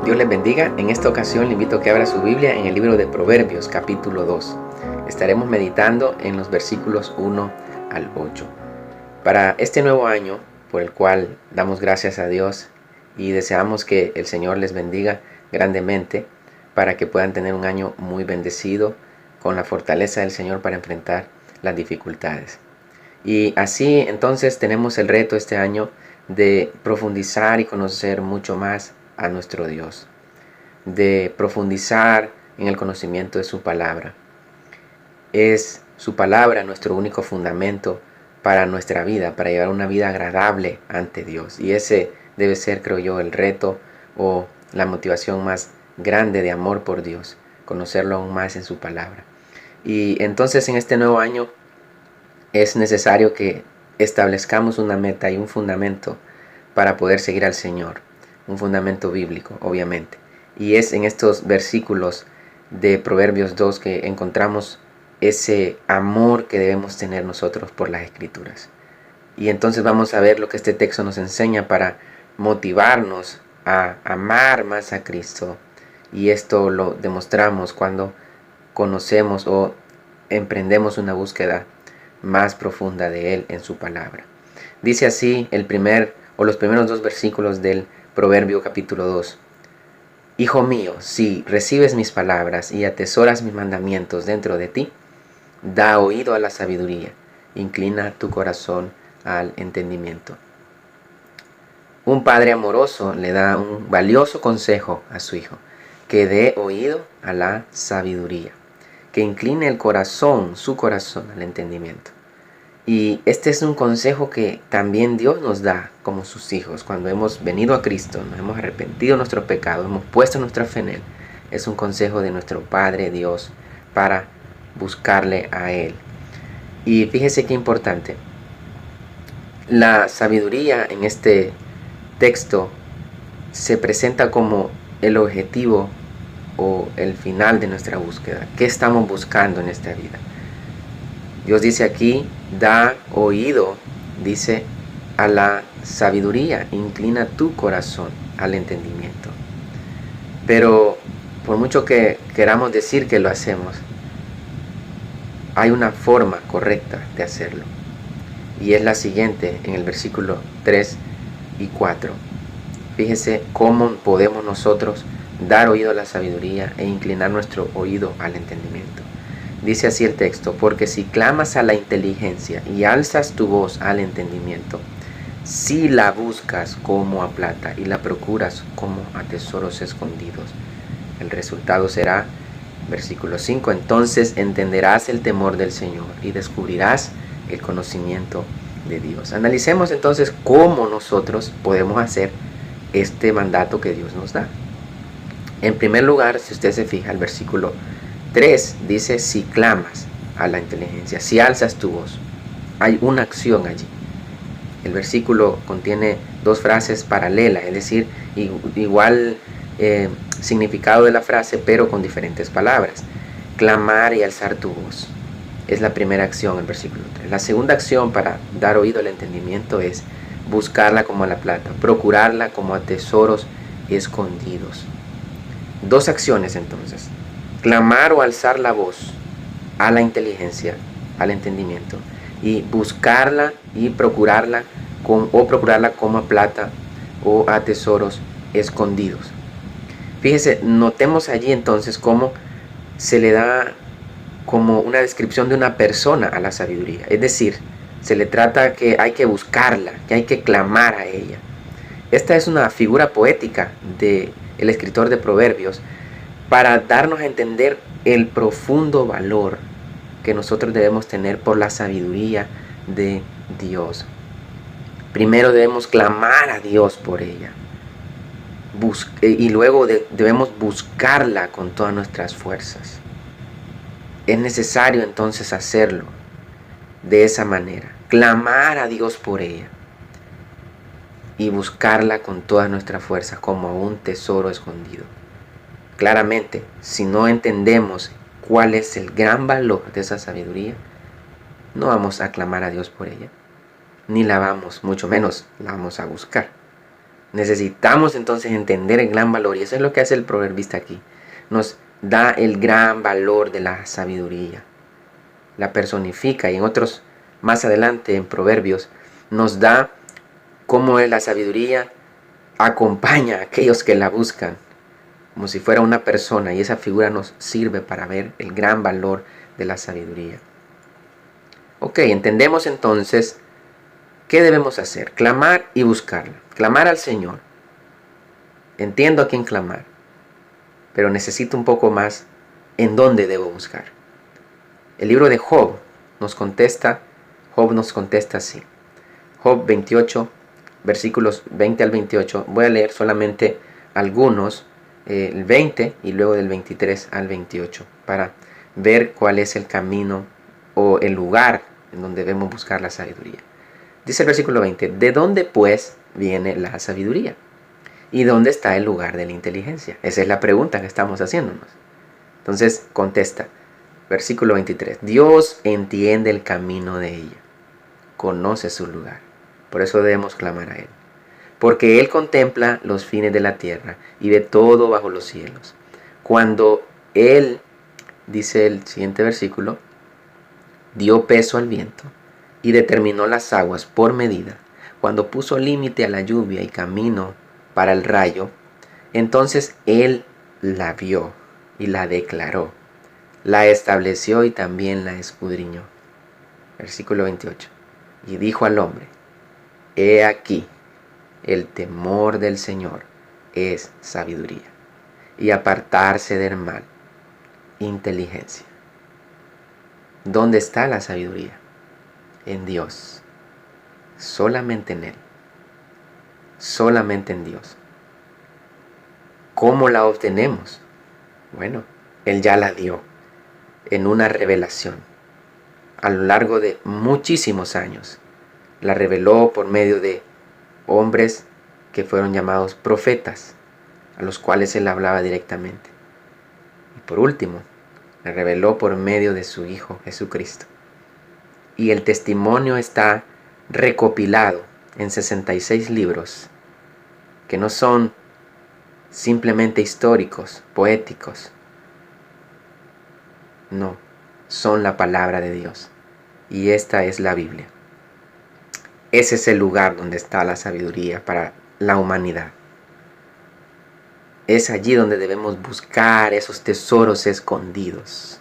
Dios les bendiga. En esta ocasión le invito a que abra su Biblia en el libro de Proverbios, capítulo 2. Estaremos meditando en los versículos 1 al 8. Para este nuevo año, por el cual damos gracias a Dios y deseamos que el Señor les bendiga grandemente para que puedan tener un año muy bendecido con la fortaleza del Señor para enfrentar las dificultades. Y así entonces tenemos el reto este año de profundizar y conocer mucho más a nuestro Dios, de profundizar en el conocimiento de su palabra. Es su palabra nuestro único fundamento para nuestra vida, para llevar una vida agradable ante Dios. Y ese debe ser, creo yo, el reto o la motivación más grande de amor por Dios, conocerlo aún más en su palabra. Y entonces en este nuevo año es necesario que establezcamos una meta y un fundamento para poder seguir al Señor. Un fundamento bíblico, obviamente. Y es en estos versículos de Proverbios 2 que encontramos ese amor que debemos tener nosotros por las Escrituras. Y entonces vamos a ver lo que este texto nos enseña para motivarnos a amar más a Cristo. Y esto lo demostramos cuando conocemos o emprendemos una búsqueda más profunda de Él en su palabra. Dice así los primeros dos versículos del Proverbio capítulo 2. Hijo mío, si recibes mis palabras y atesoras mis mandamientos dentro de ti, da oído a la sabiduría, inclina tu corazón al entendimiento. Un padre amoroso le da un valioso consejo a su hijo, que dé oído a la sabiduría, que incline el corazón, su corazón al entendimiento. Y este es un consejo que también Dios nos da como sus hijos. Cuando hemos venido a Cristo, nos hemos arrepentido de nuestros pecados, hemos puesto nuestra fe en Él. Es un consejo de nuestro Padre Dios para buscarle a Él. Y fíjese qué importante. La sabiduría en este texto se presenta como el objetivo o el final de nuestra búsqueda. ¿Qué estamos buscando en esta vida? Dios dice aquí, da oído, dice, a la sabiduría, inclina tu corazón al entendimiento. Pero por mucho que queramos decir que lo hacemos, hay una forma correcta de hacerlo. Y es la siguiente en el versículo 3 y 4. Fíjese cómo podemos nosotros dar oído a la sabiduría e inclinar nuestro oído al entendimiento. Dice así el texto, porque si clamas a la inteligencia y alzas tu voz al entendimiento, si la buscas como a plata y la procuras como a tesoros escondidos, el resultado será, versículo 5, entonces entenderás el temor del Señor y descubrirás el conocimiento de Dios. Analicemos entonces cómo nosotros podemos hacer este mandato que Dios nos da. En primer lugar, si usted se fija, el versículo 3 dice, si clamas a la inteligencia, si alzas tu voz. Hay una acción allí. El versículo contiene dos frases paralelas, es decir, igual significado de la frase, pero con diferentes palabras. Clamar y alzar tu voz es la primera acción, el versículo 3. La segunda acción para dar oído al entendimiento es buscarla como a la plata, procurarla como a tesoros escondidos. Dos acciones entonces. Clamar o alzar la voz a la inteligencia, al entendimiento, y buscarla y procurarla como a plata o a tesoros escondidos. Fíjese, notemos allí entonces cómo se le da como una descripción de una persona a la sabiduría. Es decir, se le trata que hay que buscarla, que hay que clamar a ella. Esta es una figura poética del escritor de Proverbios para darnos a entender el profundo valor que nosotros debemos tener por la sabiduría de Dios. Primero debemos clamar a Dios por ella. Y luego debemos buscarla con todas nuestras fuerzas. Es necesario entonces hacerlo de esa manera. Clamar a Dios por ella. Y buscarla con todas nuestras fuerzas como un tesoro escondido. Claramente, si no entendemos cuál es el gran valor de esa sabiduría, no vamos a clamar a Dios por ella, ni la vamos, mucho menos la vamos a buscar. Necesitamos entonces entender el gran valor, y eso es lo que hace el proverbista aquí. Nos da el gran valor de la sabiduría. La personifica, y en otros, más adelante en Proverbios, nos da cómo la sabiduría acompaña a aquellos que la buscan, como si fuera una persona, y esa figura nos sirve para ver el gran valor de la sabiduría. Ok, entendemos entonces qué debemos hacer: clamar y buscarla. Clamar al Señor. Entiendo a quién clamar, pero necesito un poco más en dónde debo buscar. El libro de Job nos contesta así. Job 28, versículos 20 al 28. Voy a leer solamente algunos, el 20 y luego del 23 al 28, para ver cuál es el camino o el lugar en donde debemos buscar la sabiduría. Dice el versículo 20: ¿de dónde pues viene la sabiduría? ¿Y dónde está el lugar de la inteligencia? Esa es la pregunta que estamos haciéndonos. Entonces contesta, versículo 23: Dios entiende el camino de ella, conoce su lugar. Por eso debemos clamar a Él. Porque Él contempla los fines de la tierra y ve todo bajo los cielos. Cuando Él, dice el siguiente versículo, dio peso al viento y determinó las aguas por medida, cuando puso límite a la lluvia y camino para el rayo, entonces Él la vio y la declaró, la estableció y también la escudriñó. Versículo 28. Y dijo al hombre: he aquí, el temor del Señor es sabiduría, y apartarse del mal, inteligencia. ¿Dónde está la sabiduría? En Dios. Solamente en Él. Solamente en Dios. ¿Cómo la obtenemos? Bueno, Él ya la dio en una revelación. A lo largo de muchísimos años, la reveló por medio de hombres que fueron llamados profetas, a los cuales Él hablaba directamente. Y por último, la reveló por medio de su Hijo Jesucristo. Y el testimonio está recopilado en 66 libros, que no son simplemente históricos, poéticos. No, son la palabra de Dios. Y esta es la Biblia. Ese es el lugar donde está la sabiduría para la humanidad. Es allí donde debemos buscar esos tesoros escondidos.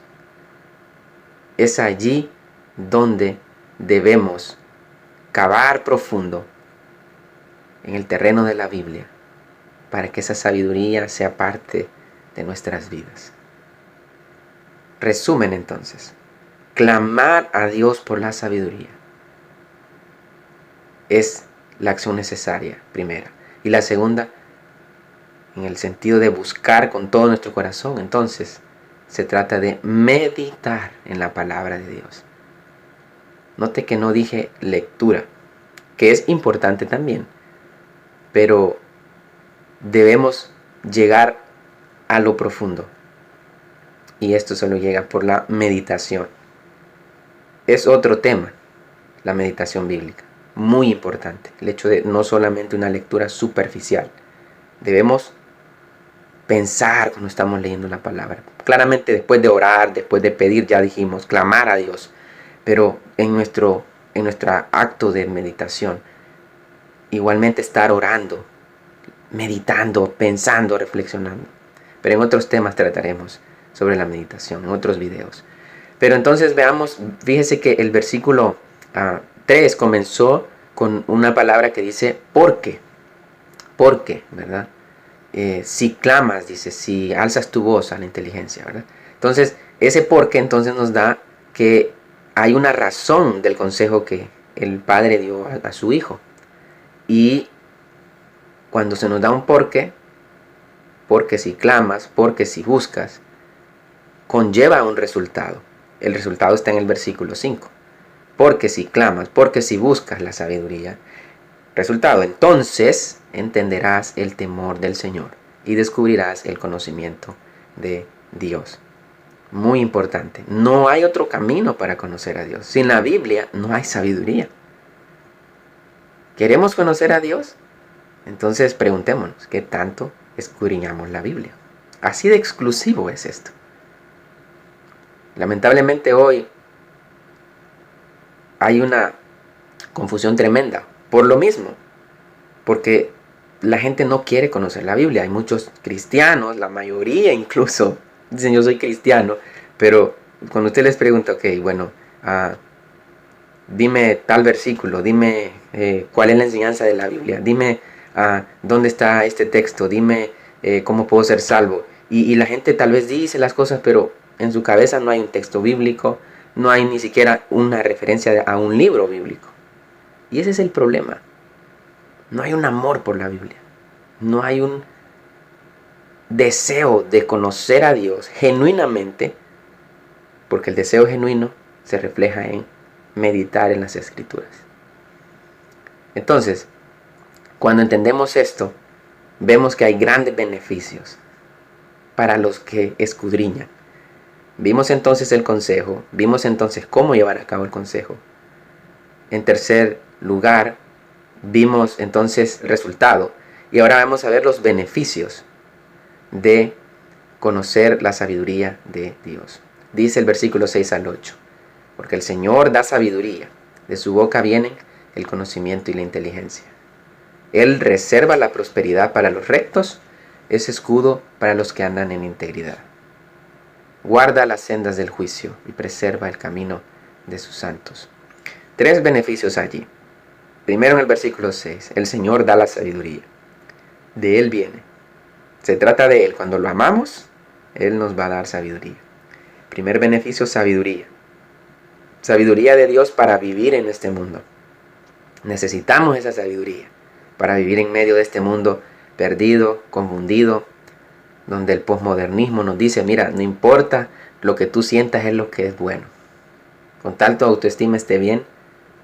Es allí donde debemos cavar profundo en el terreno de la Biblia para que esa sabiduría sea parte de nuestras vidas. Resumen entonces: clamar a Dios por la sabiduría es la acción necesaria, primera. Y la segunda, en el sentido de buscar con todo nuestro corazón, entonces se trata de meditar en la palabra de Dios. Note que no dije lectura, que es importante también, pero debemos llegar a lo profundo. Y esto solo llega por la meditación. Es otro tema, la meditación bíblica. Muy importante. El hecho de no solamente una lectura superficial. Debemos pensar cuando estamos leyendo la palabra. Claramente después de orar, después de pedir, ya dijimos, clamar a Dios. Pero en nuestro acto de meditación, igualmente estar orando, meditando, pensando, reflexionando. Pero en otros temas trataremos sobre la meditación, en otros videos. Pero entonces veamos, fíjese que el versículo 3 comenzó con una palabra que dice porque. Porque, ¿verdad? Si clamas, dice, si alzas tu voz a la inteligencia, ¿verdad? Entonces, ese porque entonces nos da que hay una razón del consejo que el Padre dio a su Hijo. Y cuando se nos da un porque si clamas, porque si buscas, conlleva un resultado. El resultado está en el versículo 5. Porque si clamas, porque si buscas la sabiduría. Resultado: entonces entenderás el temor del Señor y descubrirás el conocimiento de Dios. Muy importante. No hay otro camino para conocer a Dios. Sin la Biblia no hay sabiduría. ¿Queremos conocer a Dios? Entonces preguntémonos, ¿qué tanto escudriñamos la Biblia? Así de exclusivo es esto. Lamentablemente hoy hay una confusión tremenda por lo mismo, porque la gente no quiere conocer la Biblia. Hay muchos cristianos, la mayoría incluso, dicen yo soy cristiano, pero cuando usted les pregunta, ok, bueno, dime tal versículo, dime cuál es la enseñanza de la Biblia, dime dónde está este texto, dime cómo puedo ser salvo. Y la gente tal vez dice las cosas, pero en su cabeza no hay un texto bíblico, no hay ni siquiera una referencia a un libro bíblico. Y ese es el problema. No hay un amor por la Biblia. No hay un deseo de conocer a Dios genuinamente, porque el deseo genuino se refleja en meditar en las Escrituras. Entonces, cuando entendemos esto, vemos que hay grandes beneficios para los que escudriñan. Vimos entonces el consejo, vimos entonces cómo llevar a cabo el consejo. En tercer lugar, vimos entonces el resultado. Y ahora vamos a ver los beneficios de conocer la sabiduría de Dios. Dice el versículo 6 al 8. Porque el Señor da sabiduría. De su boca vienen el conocimiento y la inteligencia. Él reserva la prosperidad para los rectos. Es escudo para los que andan en integridad. Guarda las sendas del juicio y preserva el camino de sus santos. 3 beneficios allí. Primero en el versículo 6, el Señor da la sabiduría. De Él viene. Se trata de Él. Cuando lo amamos, Él nos va a dar sabiduría. Primer beneficio, sabiduría. Sabiduría de Dios para vivir en este mundo. Necesitamos esa sabiduría para vivir en medio de este mundo perdido, confundido, donde el posmodernismo nos dice, mira, no importa lo que tú sientas, es lo que es bueno. Con tal tu autoestima esté bien,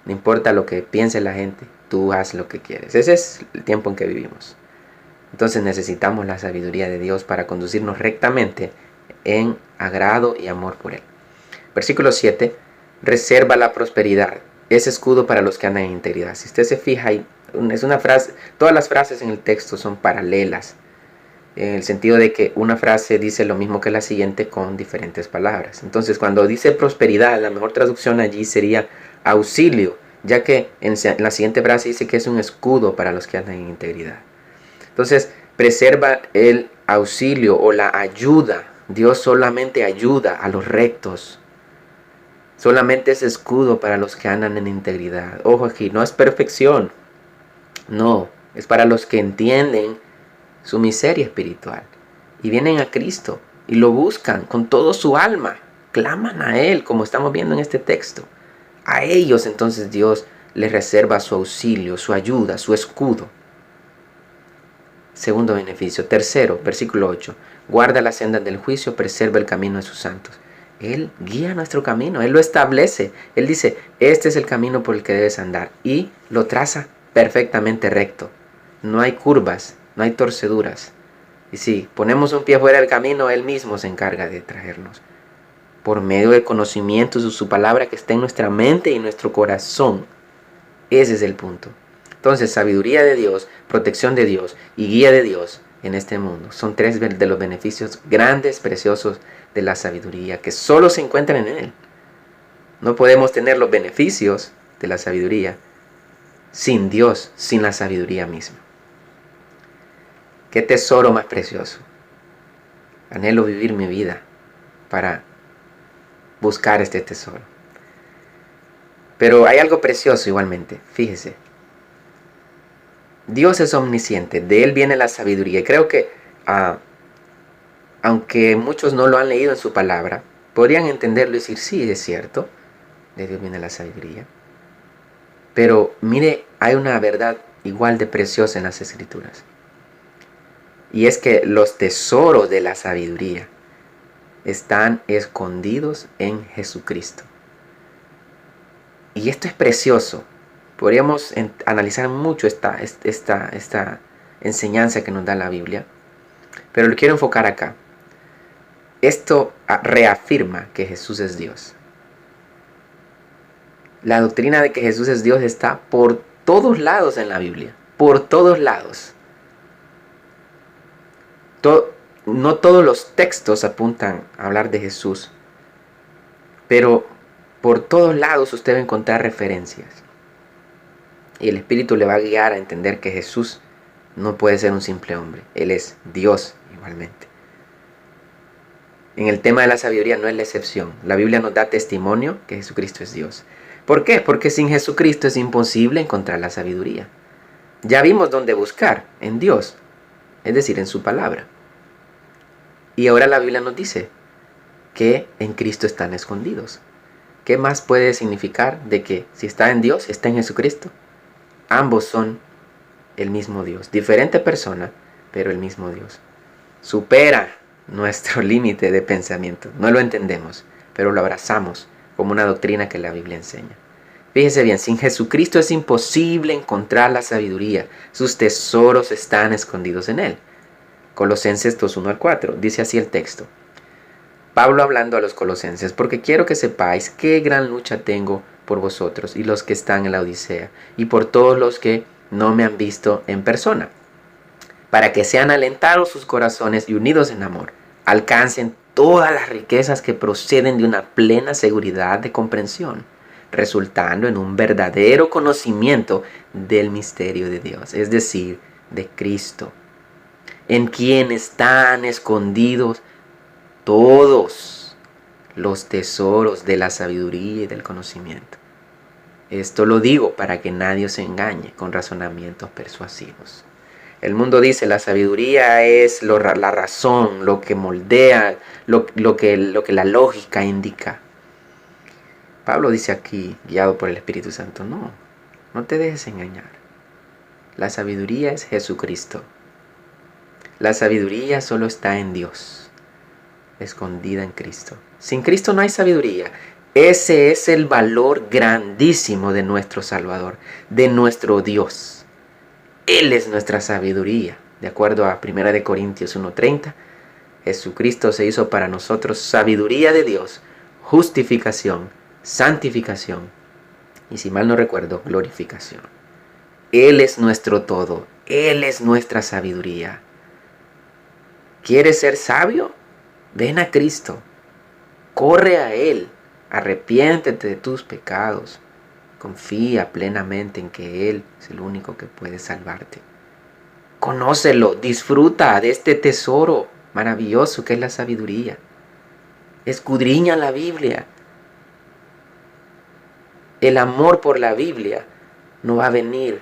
no importa lo que piense la gente, tú haz lo que quieres. Ese es el tiempo en que vivimos. Entonces necesitamos la sabiduría de Dios para conducirnos rectamente en agrado y amor por Él. Versículo 7, reserva la prosperidad. Es escudo para los que andan en integridad. Si usted se fija, es una frase, todas las frases en el texto son paralelas, en el sentido de que una frase dice lo mismo que la siguiente con diferentes palabras. Entonces, cuando dice prosperidad, la mejor traducción allí sería auxilio, ya que en la siguiente frase dice que es un escudo para los que andan en integridad. Entonces, preserva el auxilio o la ayuda. Dios solamente ayuda a los rectos. Solamente es escudo para los que andan en integridad. Ojo aquí, no es perfección. No, es para los que entienden su miseria espiritual y vienen a Cristo y lo buscan con todo su alma, claman a Él, como estamos viendo en este texto. A ellos entonces Dios les reserva su auxilio, su ayuda, su escudo. Segundo beneficio. Tercero, versículo 8, guarda las sendas del juicio, preserva el camino de sus santos. Él guía nuestro camino, Él lo establece. Él dice, este es el camino por el que debes andar, y lo traza perfectamente recto. No hay curvas, no hay torceduras. Y si ponemos un pie fuera del camino, Él mismo se encarga de traernos. Por medio del conocimiento de su palabra que está en nuestra mente y en nuestro corazón. Ese es el punto. Entonces, sabiduría de Dios, protección de Dios y guía de Dios en este mundo. Son 3 de los beneficios grandes, preciosos de la sabiduría, que solo se encuentran en Él. No podemos tener los beneficios de la sabiduría sin Dios, sin la sabiduría misma. Qué tesoro más precioso. Anhelo vivir mi vida para buscar este tesoro. Pero hay algo precioso igualmente. Fíjese. Dios es omnisciente. De Él viene la sabiduría. Y creo que, aunque muchos no lo han leído en su palabra, podrían entenderlo y decir, sí, es cierto. De Dios viene la sabiduría. Pero mire, hay una verdad igual de preciosa en las Escrituras. Y es que los tesoros de la sabiduría están escondidos en Jesucristo. Y esto es precioso. Podríamos analizar mucho esta enseñanza que nos da la Biblia. Pero lo quiero enfocar acá. Esto reafirma que Jesús es Dios. La doctrina de que Jesús es Dios está por todos lados en la Biblia. por todos lados. No todos los textos apuntan a hablar de Jesús, pero por todos lados usted va a encontrar referencias. Y el Espíritu le va a guiar a entender que Jesús no puede ser un simple hombre. Él es Dios igualmente. En el tema de la sabiduría no es la excepción. La Biblia nos da testimonio que Jesucristo es Dios. ¿Por qué? Porque sin Jesucristo es imposible encontrar la sabiduría. Ya vimos dónde buscar, en Dios, es decir, en su palabra. Y ahora la Biblia nos dice que en Cristo están escondidos. ¿Qué más puede significar de que si está en Dios, está en Jesucristo? Ambos son el mismo Dios. Diferente persona, pero el mismo Dios. Supera nuestro límite de pensamiento. No lo entendemos, pero lo abrazamos como una doctrina que la Biblia enseña. Fíjese bien, sin Jesucristo es imposible encontrar la sabiduría. Sus tesoros están escondidos en Él. Colosenses 2:1-4, dice así el texto. Pablo hablando a los colosenses, porque quiero que sepáis qué gran lucha tengo por vosotros y los que están en la Odisea, y por todos los que no me han visto en persona, para que sean alentados sus corazones y unidos en amor, alcancen todas las riquezas que proceden de una plena seguridad de comprensión, resultando en un verdadero conocimiento del misterio de Dios, es decir, de Cristo, en quien están escondidos todos los tesoros de la sabiduría y del conocimiento. Esto lo digo para que nadie se engañe con razonamientos persuasivos. El mundo dice la sabiduría es la razón, lo que moldea, lo que la lógica indica. Pablo dice aquí, guiado por el Espíritu Santo, no te dejes engañar. La sabiduría es Jesucristo. La sabiduría solo está en Dios, escondida en Cristo. Sin Cristo no hay sabiduría. Ese es el valor grandísimo de nuestro Salvador, de nuestro Dios. Él es nuestra sabiduría. De acuerdo a 1 Corintios 1:30, Jesucristo se hizo para nosotros sabiduría de Dios, justificación, santificación y, si mal no recuerdo, glorificación. Él es nuestro todo. Él es nuestra sabiduría. ¿Quieres ser sabio? Ven a Cristo. Corre a Él. Arrepiéntete de tus pecados. Confía plenamente en que Él es el único que puede salvarte. Conócelo, disfruta de este tesoro maravilloso que es la sabiduría. Escudriña la Biblia. El amor por la Biblia no va a venir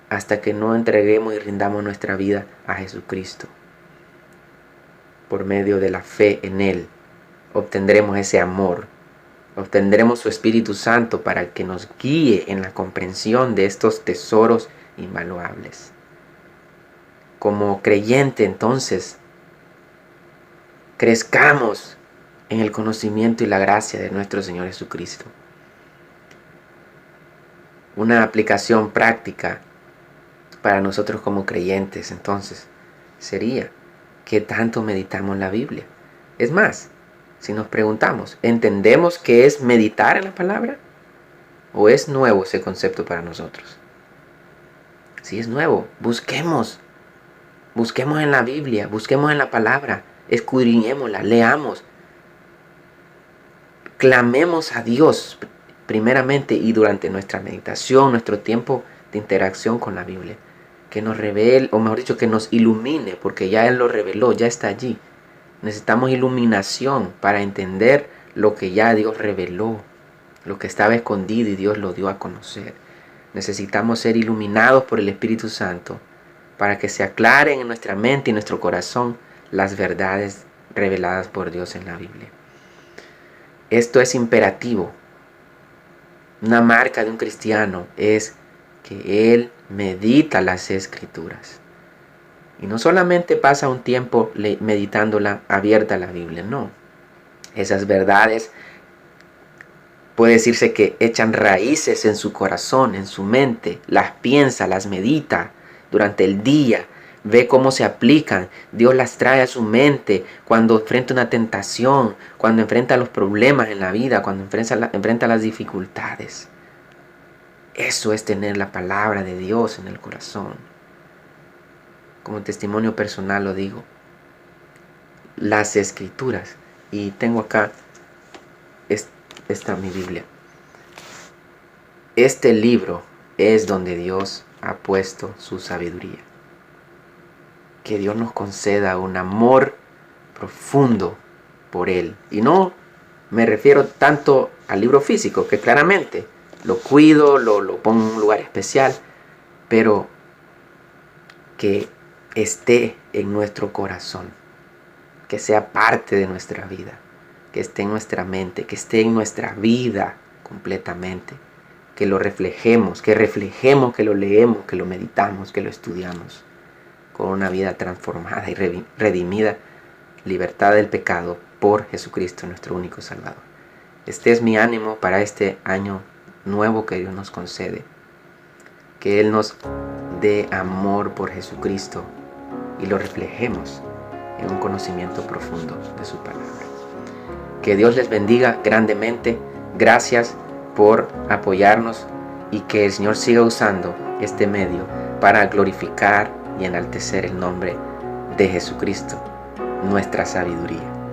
hasta que no entreguemos y rindamos nuestra vida a Jesucristo. Por medio de la fe en Él obtendremos ese amor. Obtendremos su Espíritu Santo para que nos guíe en la comprensión de estos tesoros invaluables. Como creyente, entonces, crezcamos en el conocimiento y la gracia de nuestro Señor Jesucristo. Una aplicación práctica para nosotros como creyentes, entonces, sería: ¿qué tanto meditamos la Biblia? Es más, si nos preguntamos, ¿entendemos qué es meditar en la palabra? ¿O es nuevo ese concepto para nosotros? Si es nuevo, busquemos en la Biblia, busquemos en la palabra, escudriñémosla, leamos, clamemos a Dios primeramente y durante nuestra meditación, nuestro tiempo de interacción con la Biblia, que nos revele, o mejor dicho, que nos ilumine, porque ya Él lo reveló, ya está allí. Necesitamos iluminación para entender lo que ya Dios reveló, lo que estaba escondido y Dios lo dio a conocer. Necesitamos ser iluminados por el Espíritu Santo para que se aclaren en nuestra mente y nuestro corazón las verdades reveladas por Dios en la Biblia. Esto es imperativo. Una marca de un cristiano es que él medita las Escrituras. Y no solamente pasa un tiempo meditándola abierta la Biblia, no. Esas verdades puede decirse que echan raíces en su corazón, en su mente, las piensa, las medita durante el día, ve cómo se aplican, Dios las trae a su mente cuando enfrenta una tentación, cuando enfrenta los problemas en la vida, cuando enfrenta las dificultades. Eso es tener la palabra de Dios en el corazón. como testimonio personal lo digo, las Escrituras. Y tengo acá esta mi Biblia. Este libro es donde Dios ha puesto su sabiduría. Que Dios nos conceda un amor profundo por Él. Y no me refiero tanto al libro físico, que claramente lo cuido, lo pongo en un lugar especial, pero que esté en nuestro corazón, que sea parte de nuestra vida, que esté en nuestra mente, que esté en nuestra vida completamente, que lo reflejemos, que lo leemos, que lo meditamos, que lo estudiamos, con una vida transformada y redimida, libertad del pecado por Jesucristo, nuestro único Salvador. Este es mi ánimo para este año nuevo que Dios nos concede, que Él nos dé amor por Jesucristo y lo reflejemos en un conocimiento profundo de su palabra. Que Dios les bendiga grandemente. Gracias por apoyarnos y que el Señor siga usando este medio para glorificar y enaltecer el nombre de Jesucristo, nuestra sabiduría.